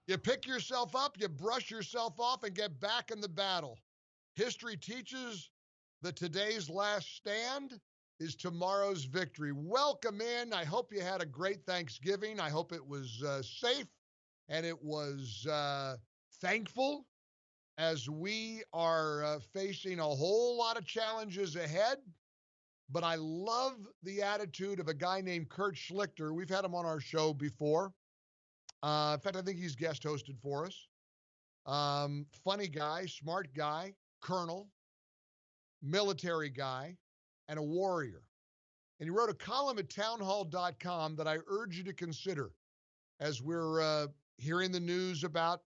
You pick yourself up, you brush yourself off, and get back in the battle. History teaches that today's last stand is tomorrow's victory. Welcome in. I hope you had a great Thanksgiving. I hope it was safe and it was thankful as we are facing a whole lot of challenges ahead. But I love the attitude of a guy named Kurt Schlichter. We've had him on our show before. In fact, I think he's guest hosted for us. Funny guy, smart guy, colonel, military guy, and a warrior. And he wrote a column at TownHall.com that I urge you to consider as we're hearing the news about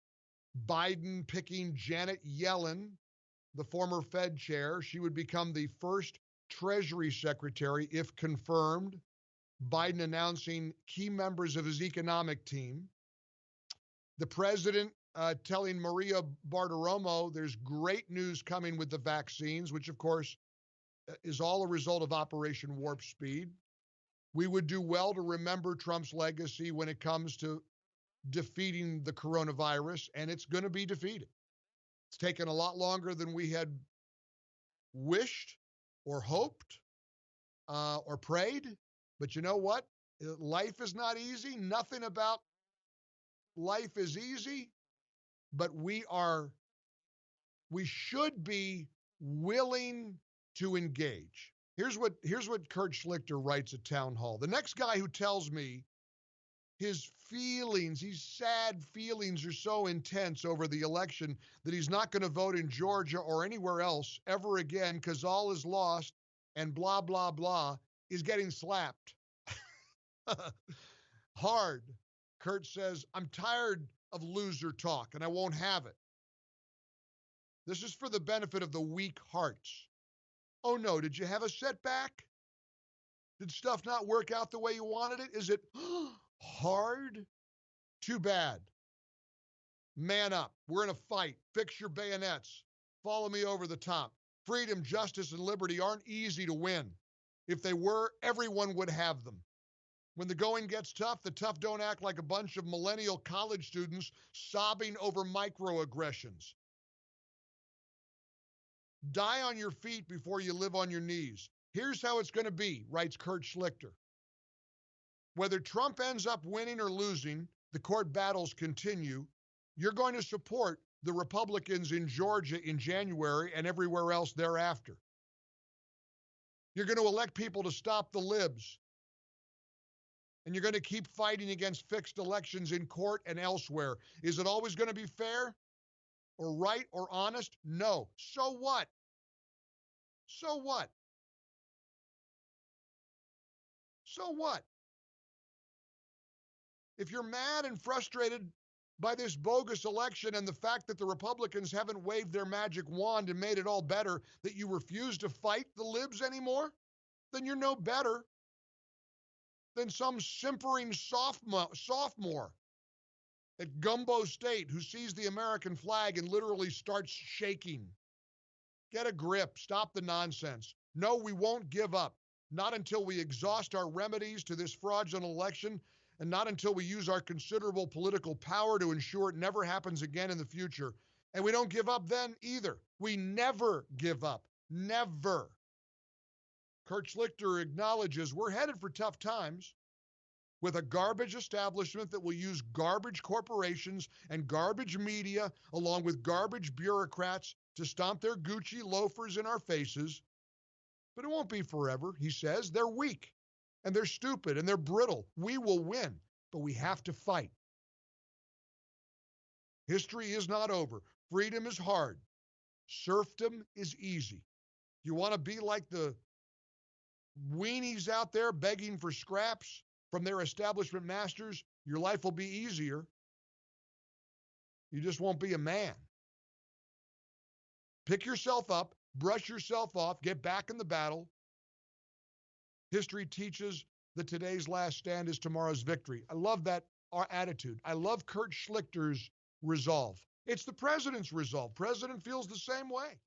Biden picking Janet Yellen, the former Fed chair. She would become the first Treasury Secretary if confirmed. Biden announcing key members of his economic team. The president telling Maria Bartiromo there's great news coming with the vaccines, which, of course, is all a result of Operation Warp Speed. We would do well to remember Trump's legacy when it comes to defeating the coronavirus, and it's going to be defeated. It's taken a lot longer than we had wished or hoped or prayed. But you know what? Life is not easy. Nothing about life is easy. But we should be willing to engage. Here's what Kurt Schlichter writes at Town Hall. The next guy who tells me his feelings, his sad feelings are so intense over the election that he's not going to vote in Georgia or anywhere else ever again because all is lost and blah, blah, blah, is getting slapped. Hard. Kurt says, I'm tired of loser talk and I won't have it. This is for the benefit of the weak hearts. Oh no, did you have a setback? Did stuff not work out the way you wanted it? Is it hard? Too bad. Man up. We're in a fight. Fix your bayonets. Follow me over the top. Freedom, justice, and liberty aren't easy to win. If they were, everyone would have them. When the going gets tough, the tough don't act like a bunch of millennial college students sobbing over microaggressions. Die on your feet before you live on your knees. Here's how it's going to be, writes Kurt Schlichter. Whether Trump ends up winning or losing, the court battles continue. You're going to support the Republicans in Georgia in January and everywhere else thereafter. You're going to elect people to stop the libs. And you're going to keep fighting against fixed elections in court and elsewhere. Is it always going to be fair or right or honest? No. So what? So what? So what? If you're mad and frustrated by this bogus election and the fact that the Republicans haven't waved their magic wand and made it all better, that you refuse to fight the libs anymore, then you're no better than some simpering sophomore at Gumbo State who sees the American flag and literally starts shaking. Get a grip. Stop the nonsense. No, we won't give up. Not until we exhaust our remedies to this fraudulent election, and not until we use our considerable political power to ensure it never happens again in the future. And we don't give up then either. We never give up. Never. Kurt Schlichter acknowledges we're headed for tough times with a garbage establishment that will use garbage corporations and garbage media along with garbage bureaucrats to stomp their Gucci loafers in our faces. But it won't be forever, he says. They're weak, and they're stupid, and they're brittle. We will win, but we have to fight. History is not over. Freedom is hard. Serfdom is easy. You want to be like the weenies out there begging for scraps from their establishment masters? Your life will be easier. You just won't be a man. Pick yourself up, brush yourself off, get back in the battle. History teaches that today's last stand is tomorrow's victory. I love that attitude. I love Kurt Schlichter's resolve. It's the president's resolve. President feels the same way.